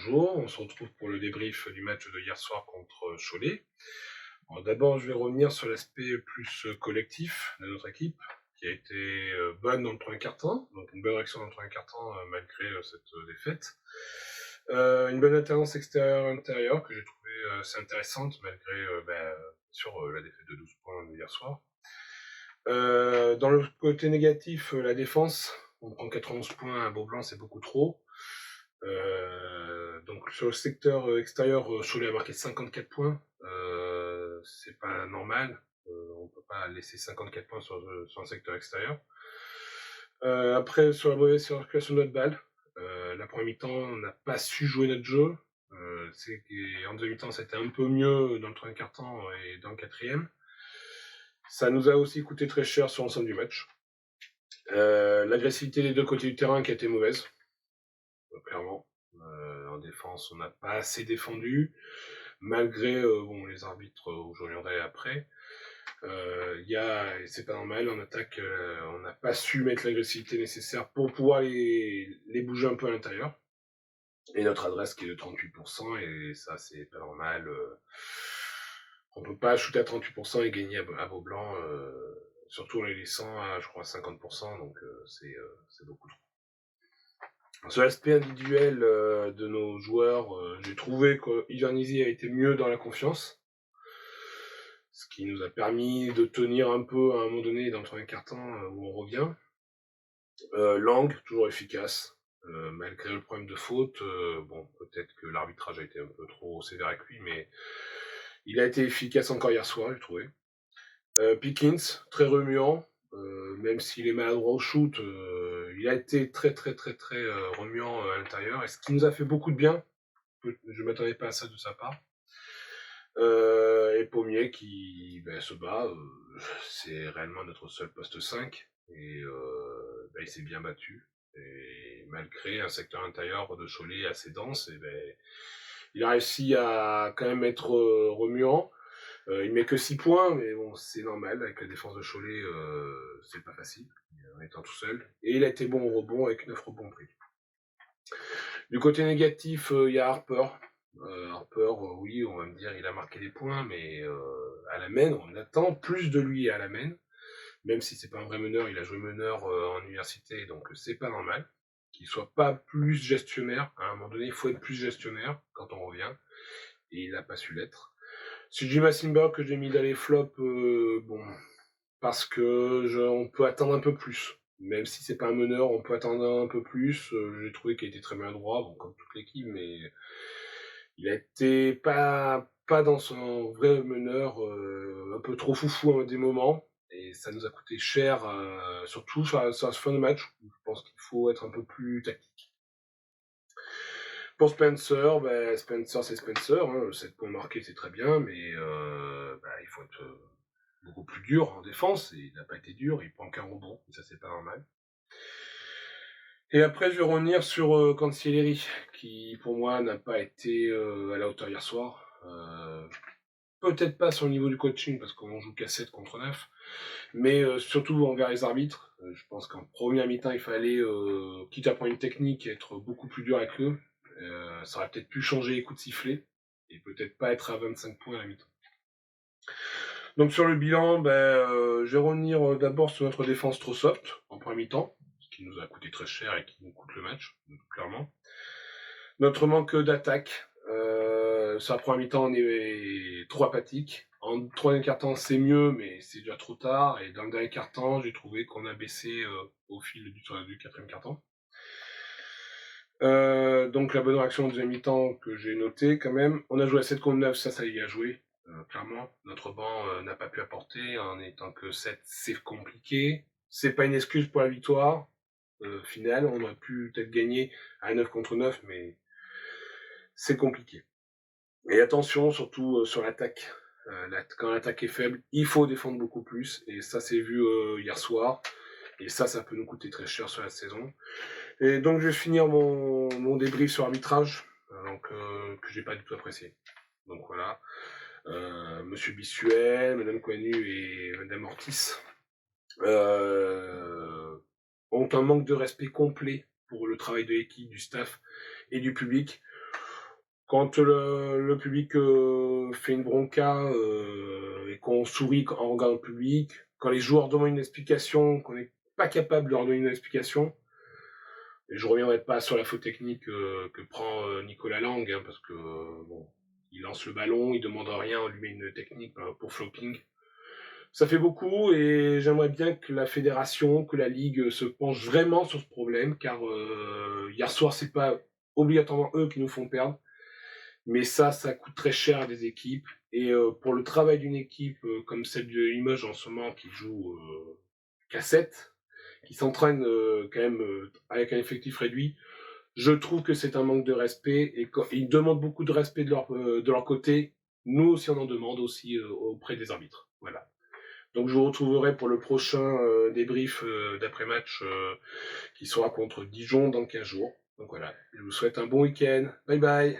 bonjour, on se retrouve pour le débrief du match de hier soir contre Cholet. Alors d'abord, je vais revenir sur l'aspect plus collectif de notre équipe, qui a été bonne dans le premier quart-temps, donc une bonne réaction dans le premier quart-temps malgré cette défaite. Une bonne alternance extérieure-intérieure que j'ai trouvée assez intéressante malgré sur la défaite de 12 points de hier soir. Dans le côté négatif, la défense, on prend 91 points à Beaublanc, c'est beaucoup trop. Donc sur le secteur extérieur, Cholet a marqué 54 points. C'est pas normal. On peut pas laisser 54 points sur le secteur extérieur. Après, sur la mauvaise circulation de notre balle, la première mi-temps, on n'a pas su jouer notre jeu. En deuxième mi-temps, c'était un peu mieux dans le troisième quart-temps et dans le quatrième. Ça nous a aussi coûté très cher sur l'ensemble du match. L'agressivité des deux côtés du terrain qui a été mauvaise, clairement. En défense, on n'a pas assez défendu, malgré les arbitres où je reviendrai après. C'est pas normal, en attaque, on n'a pas su mettre l'agressivité nécessaire pour pouvoir les bouger un peu à l'intérieur. Et notre adresse qui est de 38%, et ça c'est pas normal. On peut pas shooter à 38% et gagner à Beaublanc, surtout en les laissant à, je crois, 50%, donc c'est beaucoup trop. Sur l'aspect individuel de nos joueurs, j'ai trouvé qu'Ivernizzi a été mieux dans la confiance, ce qui nous a permis de tenir un peu à un moment donné dans le troisième quart-temps où on revient. Lang, toujours efficace, malgré le problème de faute. Peut-être que l'arbitrage a été un peu trop sévère avec lui, mais il a été efficace encore hier soir, j'ai trouvé. Pickens, très remuant, même s'il est maladroit au shoot, il a été très remuant à l'intérieur, et ce qui nous a fait beaucoup de bien. Je ne m'attendais pas à ça de sa part. Et Pommier qui se bat, c'est réellement notre seul poste 5, et il s'est bien battu. Et malgré un secteur intérieur de Cholet assez dense, il a réussi à quand même être remuant. Il met que 6 points, mais bon, c'est normal, avec la défense de Cholet, c'est pas facile, en étant tout seul. Et il a été bon au rebond, avec 9 rebonds pris. Du côté négatif, il y a Harper. Harper, oui, on va me dire, il a marqué des points, mais à la main, on attend plus de lui à la main. Même si c'est pas un vrai meneur, il a joué meneur en université, donc c'est pas normal qu'il soit pas plus gestionnaire. À un moment donné, il faut être plus gestionnaire quand on revient, et il n'a pas su l'être. C'est Jim Simba que j'ai mis dans les flops, parce que on peut attendre un peu plus. Même si c'est pas un meneur, on peut attendre un peu plus. J'ai trouvé qu'il était très maladroit, comme toute l'équipe, mais il a été pas dans son vrai meneur, un peu trop foufou à des moments, et ça nous a coûté cher, surtout sur la fin de match, où je pense qu'il faut être un peu plus tactique. Pour Spencer, Spencer c'est Spencer, 7 points marqués c'est très bien, mais il faut être beaucoup plus dur en défense, et il n'a pas été dur, il prend qu'un rebond, et ça c'est pas normal. Et après je vais revenir sur Cancelleri, qui pour moi n'a pas été à la hauteur hier soir. Peut-être pas sur le niveau du coaching, parce qu'on joue qu'à 7 contre 9, mais surtout envers les arbitres. Je pense qu'en première mi-temps, il fallait, quitte à prendre une technique, être beaucoup plus dur avec eux. Ça aurait peut-être pu changer les coups de sifflet, et peut-être pas être à 25 points à la mi-temps. Donc sur le bilan, je vais revenir d'abord sur notre défense trop soft en première mi-temps, ce qui nous a coûté très cher et qui nous coûte le match, clairement. Notre manque d'attaque, sur la première mi-temps, on est trop apathique. En troisième quart-temps, c'est mieux, mais c'est déjà trop tard. Et dans le dernier quart-temps, j'ai trouvé qu'on a baissé au fil du quatrième quart-temps. Donc la bonne réaction en deuxième mi-temps que j'ai noté quand même. On a joué à 7 contre 9, ça y a joué. Clairement, notre banc n'a pas pu apporter. En étant que 7, c'est compliqué. C'est pas une excuse pour la victoire finale. On aurait pu peut-être gagner à 9 contre 9, mais c'est compliqué. Et attention, surtout sur l'attaque. Quand l'attaque est faible, il faut défendre beaucoup plus. Et ça, c'est vu hier soir. Et ça peut nous coûter très cher sur la saison. Et donc, je vais finir mon débrief sur l'arbitrage, que j'ai pas du tout apprécié. Donc voilà. Monsieur Bissuel, Madame Coinu et Madame Ortiz ont un manque de respect complet pour le travail de l'équipe, du staff et du public. Quand le public fait une bronca et qu'on sourit en regardant le public, quand les joueurs demandent une explication, qu'on n'est pas capable de leur donner une explication, et je reviendrai pas sur la faute technique que prend Nicolas Lang, hein, parce que bon, il lance le ballon, il demande rien, on lui met une technique pour flopping. Ça fait beaucoup et j'aimerais bien que la fédération, que la ligue se penche vraiment sur ce problème, car hier soir c'est pas obligatoirement eux qui nous font perdre, mais ça coûte très cher à des équipes. Et pour le travail d'une équipe comme celle de Limoges en ce moment qui joue qu'à 7, qui s'entraîne quand même avec un effectif réduit, je trouve que c'est un manque de respect et ils demandent beaucoup de respect de leur côté. Nous aussi, on en demande aussi auprès des arbitres. Voilà. Donc je vous retrouverai pour le prochain débrief d'après-match qui sera contre Dijon dans 15 jours. Donc voilà, je vous souhaite un bon week-end. Bye bye.